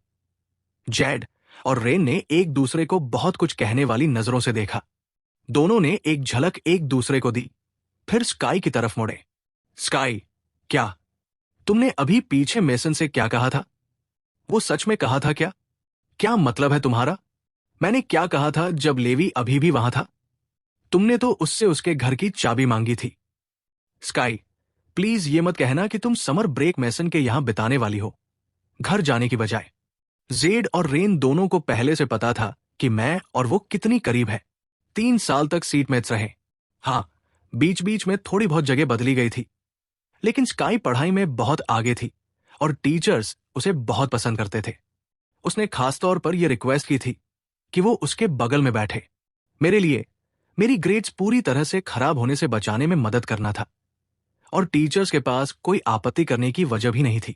जैड और रेन ने एक दूसरे को बहुत कुछ कहने वाली नजरों से देखा। दोनों ने एक झलक एक दूसरे को दी, फिर स्काई की तरफ मुड़े। स्काई, क्या तुमने अभी पीछे मेसन से क्या कहा था? वो सच में कहा था क्या? क्या मतलब है तुम्हारा? मैंने क्या कहा था जब लेवी अभी भी वहां था? तुमने तो उससे उसके घर की चाबी मांगी थी। स्काई, प्लीज ये मत कहना कि तुम समर ब्रेक मेसन के यहां बिताने वाली हो, घर जाने की बजाय। जेड और रेन दोनों को पहले से पता था कि मैं और वो कितनी करीब है। 3 साल तक सीटमेट्स रहे। हाँ, बीच बीच में थोड़ी बहुत जगह बदली गई थी, लेकिन स्काई पढ़ाई में बहुत आगे थी और टीचर्स उसे बहुत पसंद करते थे। उसने खासतौर पर यह रिक्वेस्ट की थी कि वो उसके बगल में बैठे। मेरे लिए मेरी ग्रेड्स पूरी तरह से खराब होने से बचाने में मदद करना था और टीचर्स के पास कोई आपत्ति करने की वजह भी नहीं थी।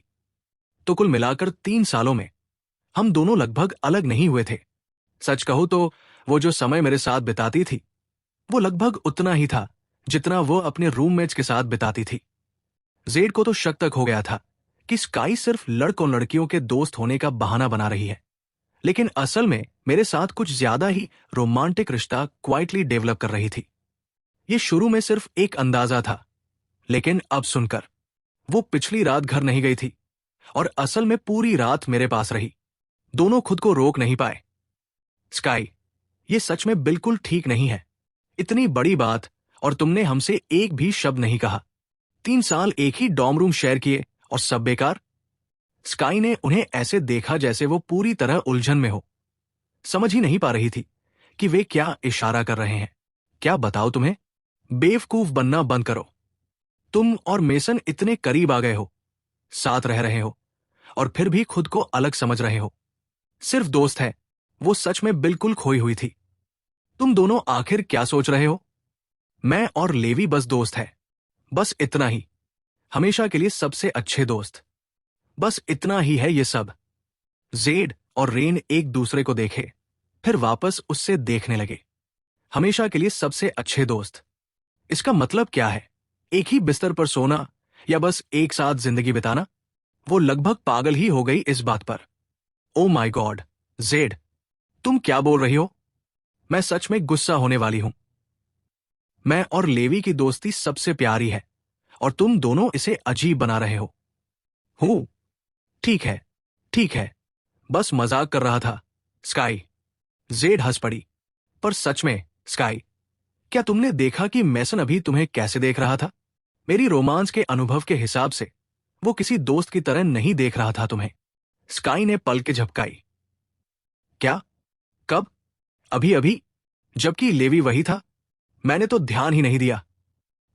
तो कुल मिलाकर 3 सालों में हम दोनों लगभग अलग नहीं हुए थे। सच कहूं तो वो जो समय मेरे साथ बिताती थी वो लगभग उतना ही था जितना वो अपने रूममेट्स के साथ बिताती थी। जेड को तो शक तक हो गया था कि स्काई सिर्फ लड़कों लड़कियों के दोस्त होने का बहाना बना रही है, लेकिन असल में मेरे साथ कुछ ज्यादा ही रोमांटिक रिश्ता क्वाइटली डेवलप कर रही थी। ये शुरू में सिर्फ एक अंदाजा था, लेकिन अब सुनकर वो पिछली रात घर नहीं गई थी और असल में पूरी रात मेरे पास रही। दोनों खुद को रोक नहीं पाए। स्काई, ये सच में बिल्कुल ठीक नहीं है। इतनी बड़ी बात और तुमने हमसे एक भी शब्द नहीं कहा। 3 साल एक ही डॉर्म रूम शेयर किए और सब बेकार। स्काई ने उन्हें ऐसे देखा जैसे वो पूरी तरह उलझन में हो। समझ ही नहीं पा रही थी कि वे क्या इशारा कर रहे हैं। क्या बताओ तुम्हें? बेवकूफ बनना बंद करो। तुम और मेसन इतने करीब आ गए हो, साथ रह रहे हो और फिर भी खुद को अलग समझ रहे हो। सिर्फ दोस्त है। वो सच में बिल्कुल खोई हुई थी। तुम दोनों आखिर क्या सोच रहे हो? मैं और लेवी बस दोस्त है, बस इतना ही। हमेशा के लिए सबसे अच्छे दोस्त। बस इतना ही है ये सब। जेड और रेन एक दूसरे को देखे, फिर वापस उससे देखने लगे। हमेशा के लिए सबसे अच्छे दोस्त। इसका मतलब क्या है? एक ही बिस्तर पर सोना या बस एक साथ जिंदगी बिताना? वो लगभग पागल ही हो गई इस बात पर। ओ माय गॉड, जेड, तुम क्या बोल रही हो? मैं सच में गुस्सा होने वाली हूं। मैं और लेवी की दोस्ती सबसे प्यारी है और तुम दोनों इसे अजीब बना रहे हो। हूं, ठीक है, ठीक है, बस मजाक कर रहा था, स्काई। जेड हंस पड़ी। पर सच में, स्काई, क्या तुमने देखा कि मैसन अभी तुम्हें कैसे देख रहा था? मेरी रोमांस के अनुभव के हिसाब से वो किसी दोस्त की तरह नहीं देख रहा था तुम्हें। स्काई ने पलकें झपकाई। क्या? कब? अभी अभी, जबकि लेवी वही था। मैंने तो ध्यान ही नहीं दिया।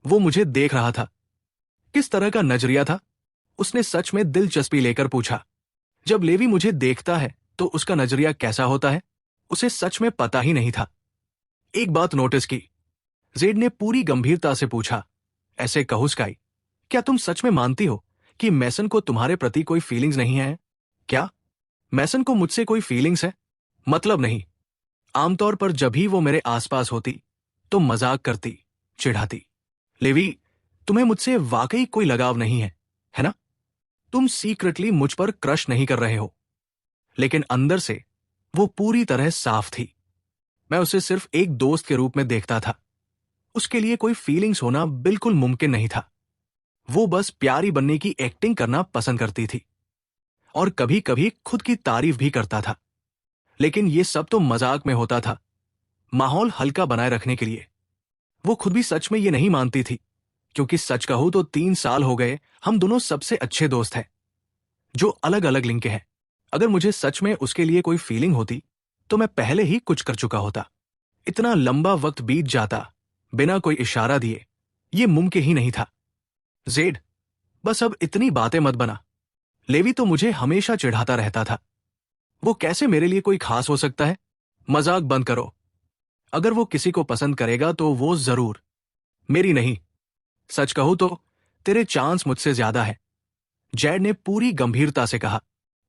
वो मुझे देख रहा था। किस तरह का नजरिया था? उसने सच में दिलचस्पी लेकर पूछा। जब लेवी मुझे देखता है तो उसका नजरिया कैसा होता है? उसे सच में पता ही नहीं था। एक बात नोटिस की? जेड ने पूरी गंभीरता से पूछा। ऐसे कहो स्काई, क्या तुम सच में मानती हो कि मैसन को तुम्हारे प्रति कोई फीलिंग्स नहीं है? क्या मैसन को मुझसे कोई फीलिंग्स है? मतलब नहीं। आमतौर पर जब भी वो मेरे आसपास होती तो मजाक करती, चिढ़ाती। लेवी, तुम्हें मुझसे वाकई कोई लगाव नहीं है ना? तुम सीक्रेटली मुझ पर क्रश नहीं कर रहे हो। लेकिन अंदर से वो पूरी तरह साफ थी। मैं उसे सिर्फ एक दोस्त के रूप में देखता था। उसके लिए कोई फीलिंग्स होना बिल्कुल मुमकिन नहीं था। वो बस प्यारी बनने की एक्टिंग करना पसंद करती थी और कभी कभी खुद की तारीफ भी करता था। लेकिन ये सब तो मजाक में होता था, माहौल हल्का बनाए रखने के लिए। वो खुद भी सच में ये नहीं मानती थी, क्योंकि सच कहूं तो 3 साल हो गए हम दोनों सबसे अच्छे दोस्त हैं, जो अलग अलग लिंक के हैं। अगर मुझे सच में उसके लिए कोई फीलिंग होती तो मैं पहले ही कुछ कर चुका होता। इतना लंबा वक्त बीत जाता बिना कोई इशारा दिए, ये मुमकिन ही नहीं था। जेड, बस अब इतनी बातें मत बना। लेवी तो मुझे हमेशा चिढ़ाता रहता था। वो कैसे मेरे लिए कोई खास हो सकता है? मजाक बंद करो। अगर वो किसी को पसंद करेगा तो वो जरूर मेरी नहीं। सच कहूं तो तेरे चांस मुझसे ज्यादा है, जैड ने पूरी गंभीरता से कहा।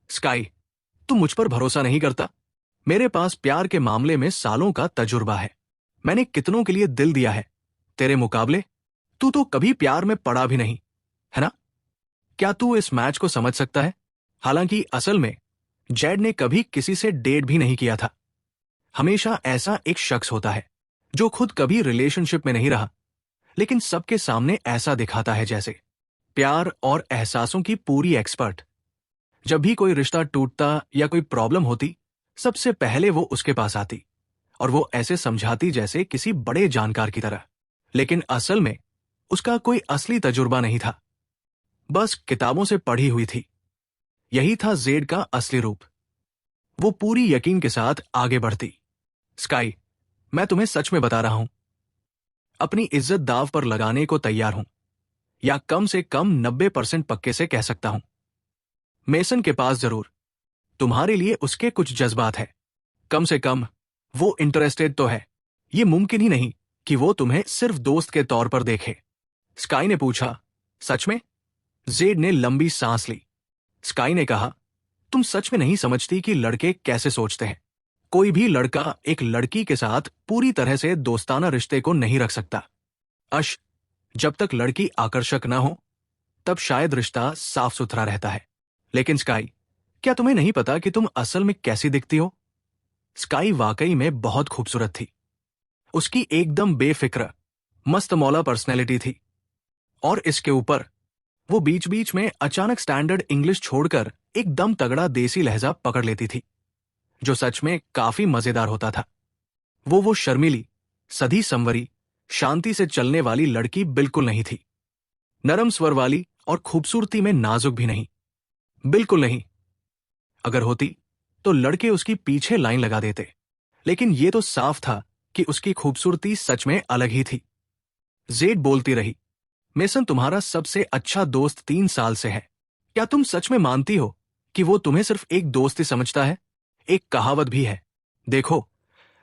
स्काई, तू मुझ पर भरोसा नहीं करता? मेरे पास प्यार के मामले में सालों का तजुर्बा है। मैंने कितनों के लिए दिल दिया है। तेरे मुकाबले तू तो कभी प्यार में पड़ा भी नहीं, है ना? क्या तू इस मैच को समझ सकता है? हालांकि असल में जैड ने कभी किसी से डेट भी नहीं किया था। हमेशा ऐसा एक शख्स होता है जो खुद कभी रिलेशनशिप में नहीं रहा, लेकिन सबके सामने ऐसा दिखाता है जैसे प्यार और एहसासों की पूरी एक्सपर्ट। जब भी कोई रिश्ता टूटता या कोई प्रॉब्लम होती, सबसे पहले वो उसके पास आती और वो ऐसे समझाती जैसे किसी बड़े जानकार की तरह। लेकिन असल में उसका कोई असली तजुर्बा नहीं था, बस किताबों से पढ़ी हुई थी। यही था जेड का असली रूप। वो पूरी यकीन के साथ आगे बढ़ती। स्काई, मैं तुम्हें सच में बता रहा हूं, अपनी इज्जत दांव पर लगाने को तैयार हूं, या कम से कम 90% पक्के से कह सकता हूं। मेसन के पास जरूर तुम्हारे लिए उसके कुछ जज्बात है। कम से कम वो इंटरेस्टेड तो है। ये मुमकिन ही नहीं कि वो तुम्हें सिर्फ दोस्त के तौर पर देखे। स्काई ने पूछा। सच में? जेड ने लंबी सांस ली। स्काई ने कहा, तुम सच में नहीं समझती कि लड़के कैसे सोचते हैं। कोई भी लड़का एक लड़की के साथ पूरी तरह से दोस्ताना रिश्ते को नहीं रख सकता। जब तक लड़की आकर्षक ना हो, तब शायद रिश्ता साफ सुथरा रहता है। लेकिन स्काई, क्या तुम्हें नहीं पता कि तुम असल में कैसी दिखती हो? स्काई वाकई में बहुत खूबसूरत थी। उसकी एकदम बेफिक्र, मस्त मौला पर्सनैलिटी थी। और इसके ऊपर वो बीच बीच में अचानक स्टैंडर्ड इंग्लिश छोड़कर एकदम तगड़ा देसी लहजा पकड़ लेती थी, जो सच में काफी मजेदार होता था। वो शर्मीली, सधी संवरी, शांति से चलने वाली लड़की बिल्कुल नहीं थी। नरम स्वर वाली और खूबसूरती में नाजुक भी नहीं, बिल्कुल नहीं। अगर होती तो लड़के उसकी पीछे लाइन लगा देते। लेकिन ये तो साफ था कि उसकी खूबसूरती सच में अलग ही थी। जेड बोलती रही। मेसन तुम्हारा सबसे अच्छा दोस्त 3 साल से है। क्या तुम सच में मानती हो कि वो तुम्हें सिर्फ एक दोस्त ही समझता है? एक कहावत भी है, देखो,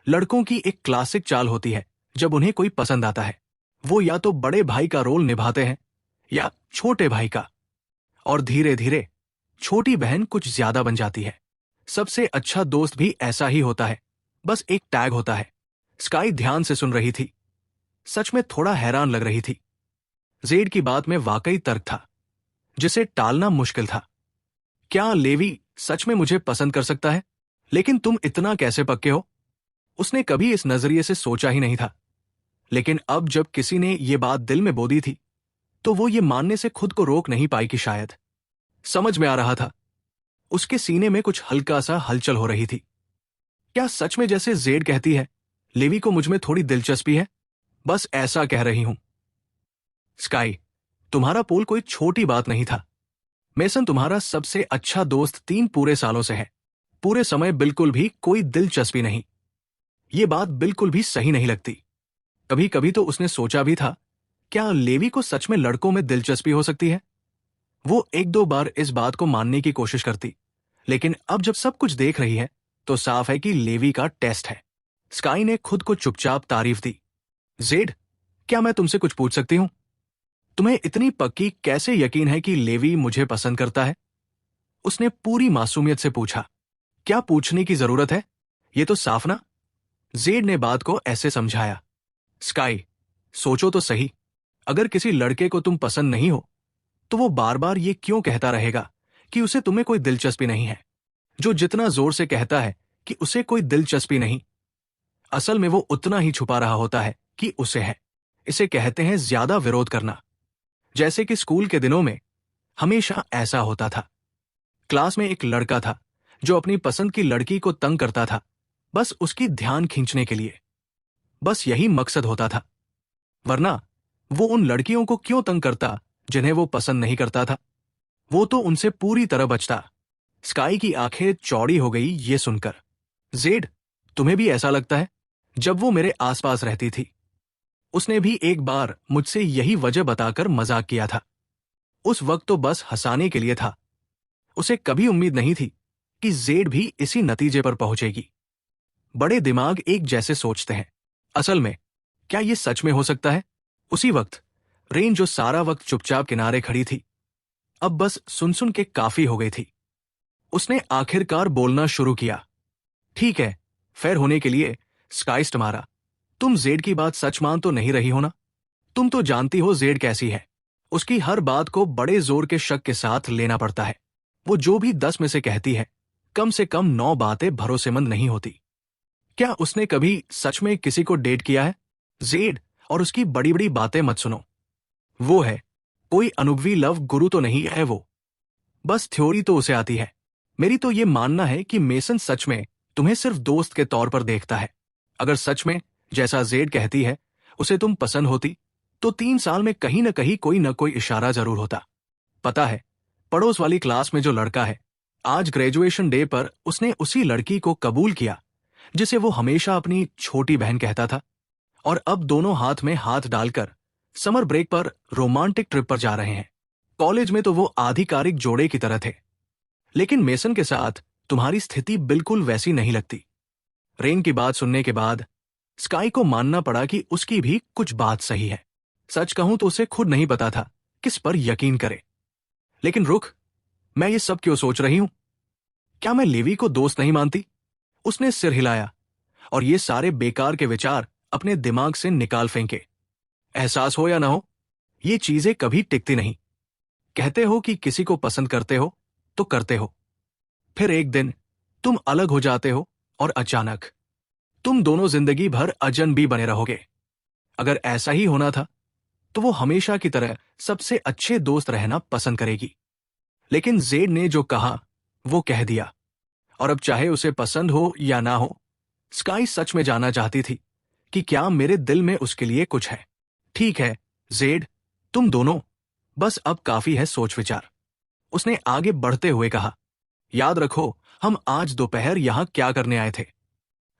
लड़कों की एक क्लासिक चाल होती है। जब उन्हें कोई पसंद आता है, वो या तो बड़े भाई का रोल निभाते हैं या छोटे भाई का, और धीरे धीरे छोटी बहन कुछ ज्यादा बन जाती है। सबसे अच्छा दोस्त भी ऐसा ही होता है, बस एक टैग होता है। स्काई ध्यान से सुन रही थी, सच में थोड़ा हैरान लग रही थी। जेड की बात में वाकई तर्क था, जिसे टालना मुश्किल था। क्या लेवी सच में मुझे पसंद कर सकता है? लेकिन तुम इतना कैसे पक्के हो? उसने कभी इस नजरिए से सोचा ही नहीं था। लेकिन अब जब किसी ने ये बात दिल में बो दी थी, तो वो ये मानने से खुद को रोक नहीं पाई कि शायद समझ में आ रहा था। उसके सीने में कुछ हल्का सा हलचल हो रही थी। क्या सच में जैसे जेड कहती है, लेवी को मुझ में थोड़ी दिलचस्पी है? बस ऐसा कह रही हूं। स्काई, तुम्हारा पोल कोई छोटी बात नहीं था। मेसन तुम्हारा सबसे अच्छा दोस्त 3 पूरे सालों से है। पूरे समय बिल्कुल भी कोई दिलचस्पी नहीं। ये बात बिल्कुल भी सही नहीं लगती। कभी कभी तो उसने सोचा भी था, क्या लेवी को सच में लड़कों में दिलचस्पी हो सकती है? वो 1-2 बार इस बात को मानने की कोशिश करती, लेकिन अब जब सब कुछ देख रही है तो साफ है कि लेवी का टेस्ट है। स्काई ने खुद को चुपचाप तारीफ दी। जेड, क्या मैं तुमसे कुछ पूछ सकती हूं? तुम्हें इतनी पक्की कैसे यकीन है कि लेवी मुझे पसंद करता है? उसने पूरी मासूमियत से पूछा। क्या पूछने की जरूरत है? ये तो साफ ना। जेड ने बात को ऐसे समझाया। स्काई, सोचो तो सही। अगर किसी लड़के को तुम पसंद नहीं हो, तो वो बार बार ये क्यों कहता रहेगा कि उसे तुम्हें कोई दिलचस्पी नहीं है? जो जितना जोर से कहता है कि उसे कोई दिलचस्पी नहीं, असल में वो उतना ही छुपा रहा होता है कि उसे है। इसे कहते हैं ज्यादा विरोध करना। जैसे कि स्कूल के दिनों में हमेशा ऐसा होता था। क्लास में एक लड़का था जो अपनी पसंद की लड़की को तंग करता था, बस उसकी ध्यान खींचने के लिए। बस यही मकसद होता था। वरना वो उन लड़कियों को क्यों तंग करता जिन्हें वो पसंद नहीं करता था? वो तो उनसे पूरी तरह बचता। स्काई की आंखें चौड़ी हो गई ये सुनकर। जेड, तुम्हें भी ऐसा लगता है? जब वो मेरे आसपास रहती थी, उसने भी एक बार मुझसे यही वजह बताकर मजाक किया था। उस वक्त तो बस हंसाने के लिए था। उसे कभी उम्मीद नहीं थी कि जेड भी इसी नतीजे पर पहुंचेगी। बड़े दिमाग एक जैसे सोचते हैं। असल में क्या ये सच में हो सकता है? उसी वक्त रेन, जो सारा वक्त चुपचाप किनारे खड़ी थी, अब बस सुन सुन के काफी हो गई थी। उसने आखिरकार बोलना शुरू किया। ठीक है, फेयर होने के लिए स्काइस्ट मारा, तुम जेड की बात सच मान तो नहीं रही हो ना? तुम तो जानती हो जेड कैसी है। उसकी हर बात को बड़े जोर के शक के साथ लेना पड़ता है। वो जो भी 10 में से कहती है, कम से कम 9 बातें भरोसेमंद नहीं होती। क्या उसने कभी सच में किसी को डेट किया है? जेड और उसकी बड़ी बड़ी बातें मत सुनो। वो है कोई अनुभवी लव गुरु तो नहीं है वो। बस थ्योरी तो उसे आती है। मेरी तो ये मानना है कि मेसन सच में तुम्हें सिर्फ दोस्त के तौर पर देखता है। अगर सच में, जैसा जेड कहती है, उसे तुम पसंद होती, तो 3 साल में कहीं न कोई इशारा जरूर होता। पता है, पड़ोस वाली क्लास में जो लड़का है, आज ग्रेजुएशन डे पर उसने उसी लड़की को कबूल किया जिसे वो हमेशा अपनी छोटी बहन कहता था। और अब दोनों हाथ में हाथ डालकर समर ब्रेक पर रोमांटिक ट्रिप पर जा रहे हैं। कॉलेज में तो वो आधिकारिक जोड़े की तरह थे। लेकिन मेसन के साथ तुम्हारी स्थिति बिल्कुल वैसी नहीं लगती। रेन की बात सुनने के बाद स्काई को मानना पड़ा कि उसकी भी कुछ बात सही है। सच कहूं तो उसे खुद नहीं पता था किस पर यकीन करे। लेकिन रुक, मैं ये सब क्यों सोच रही हूं? क्या मैं लेवी को दोस्त नहीं मानती? उसने सिर हिलाया और ये सारे बेकार के विचार अपने दिमाग से निकाल फेंके। एहसास हो या ना हो, ये चीजें कभी टिकती नहीं। कहते हो कि किसी को पसंद करते हो तो करते हो, फिर एक दिन तुम अलग हो जाते हो और अचानक तुम दोनों जिंदगी भर अजनबी बने रहोगे। अगर ऐसा ही होना था तो वो हमेशा की तरह सबसे अच्छे दोस्त रहना पसंद करेगी। लेकिन जेड ने जो कहा वो कह दिया, और अब चाहे उसे पसंद हो या ना हो, स्काई सच में जानना चाहती थी कि क्या मेरे दिल में उसके लिए कुछ है। ठीक है जेड, तुम दोनों, बस अब काफी है सोच विचार। उसने आगे बढ़ते हुए कहा, याद रखो हम आज दोपहर यहां क्या करने आए थे।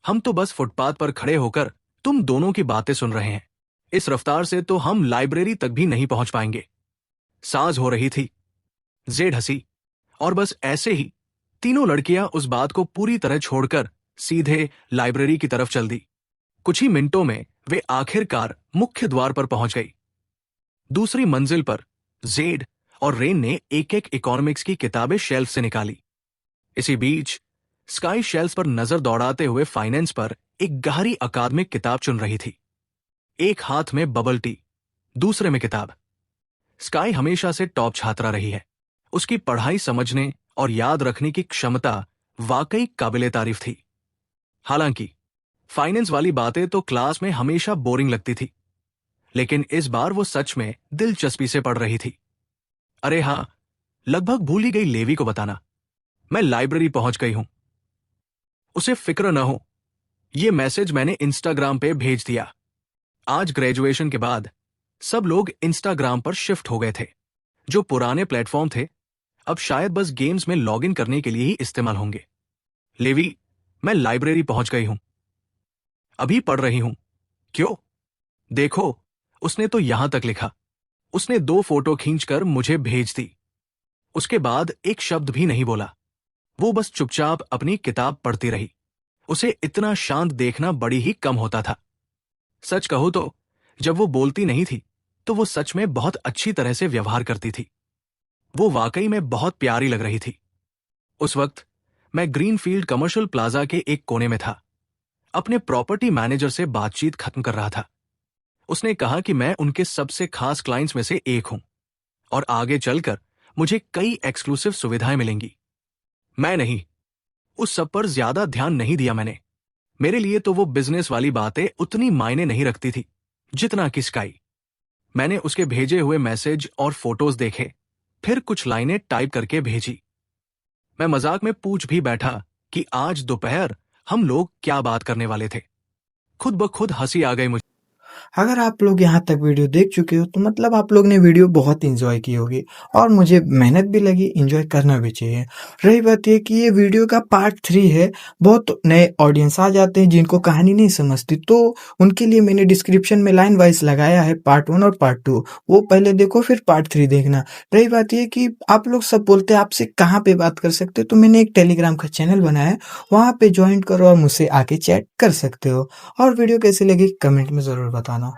हम तो बस फुटपाथ पर खड़े होकर तुम दोनों की बातें सुन रहे हैं। इस रफ्तार से तो हम लाइब्रेरी तक भी नहीं पहुंच पाएंगे। सांझ हो रही थी। जेड हंसी और बस ऐसे ही तीनों लड़कियां उस बात को पूरी तरह छोड़कर सीधे लाइब्रेरी की तरफ चल दी। कुछ ही मिनटों में वे आखिरकार मुख्य द्वार पर पहुंच गई। दूसरी मंजिल पर जेड और रेन ने एक एक इकोनॉमिक्स की किताबें शेल्फ से निकाली। इसी बीच स्काई शेल्फ पर नजर दौड़ाते हुए फाइनेंस पर एक गहरी अकादमिक किताब चुन रही थी। एक हाथ में बबल टी, दूसरे में किताब। स्काई हमेशा से टॉप छात्रा रही है। उसकी पढ़ाई समझने और याद रखने की क्षमता वाकई काबिले तारीफ थी। हालांकि फाइनेंस वाली बातें तो क्लास में हमेशा बोरिंग लगती थी, लेकिन इस बार वो सच में दिलचस्पी से पढ़ रही थी। अरे हाँ, लगभग भूल ही गई लेवी को बताना, मैं लाइब्रेरी पहुंच गई हूं। उसे फिक्र न हो, ये मैसेज मैंने इंस्टाग्राम पे भेज दिया। आज ग्रेजुएशन के बाद सब लोग इंस्टाग्राम पर शिफ्ट हो गए थे। जो पुराने प्लेटफॉर्म थे अब शायद बस गेम्स में लॉगिन करने के लिए ही इस्तेमाल होंगे। लेवी, मैं लाइब्रेरी पहुंच गई हूं, अभी पढ़ रही हूं। क्यों? देखो, उसने तो यहां तक लिखा। उसने 2 फोटो खींचकर मुझे भेज दी। उसके बाद एक शब्द भी नहीं बोला। वो बस चुपचाप अपनी किताब पढ़ती रही। उसे इतना शांत देखना बड़ी ही कम होता था। सच कहूं तो जब वो बोलती नहीं थी तो वो सच में बहुत अच्छी तरह से व्यवहार करती थी। वो वाकई में बहुत प्यारी लग रही थी। उस वक्त मैं ग्रीनफील्ड कमर्शियल प्लाजा के एक कोने में था। अपने प्रॉपर्टी मैनेजर से बातचीत खत्म कर रहा था। उसने कहा कि मैं उनके सबसे खास क्लाइंट्स में से एक हूं और आगे चलकर मुझे कई एक्सक्लूसिव सुविधाएं मिलेंगी। मैं नहीं, उस सब पर ज्यादा ध्यान नहीं दिया मैंने। मेरे लिए तो वो बिजनेस वाली बातें उतनी मायने नहीं रखती थी जितना कि स्काई। मैंने उसके भेजे हुए मैसेज और फोटोज देखे, फिर कुछ लाइनें टाइप करके भेजी। मैं मजाक में पूछ भी बैठा कि आज दोपहर हम लोग क्या बात करने वाले थे। खुद ब खुद हंसी आ गई मुझे। अगर आप लोग यहाँ तक वीडियो देख चुके हो तो मतलब आप लोग ने वीडियो बहुत एंजॉय की होगी और मुझे मेहनत भी लगी, एंजॉय करना भी चाहिए। रही बात ये कि ये वीडियो का पार्ट 3 है। बहुत नए ऑडियंस आ जाते हैं जिनको कहानी नहीं समझती, तो उनके लिए मैंने डिस्क्रिप्शन में लाइन वाइज लगाया है पार्ट 1 और पार्ट 2। वो पहले देखो फिर पार्ट 3 देखना। रही बात ये कि आप लोग सब बोलते हैं आपसे कहाँ पे बात कर सकते हो, तो मैंने एक टेलीग्राम का चैनल बनाया है, वहाँ पे ज्वाइन करो और मुझसे आके चैट कर सकते हो। और वीडियो कैसी लगी कमेंट में ज़रूर बताना।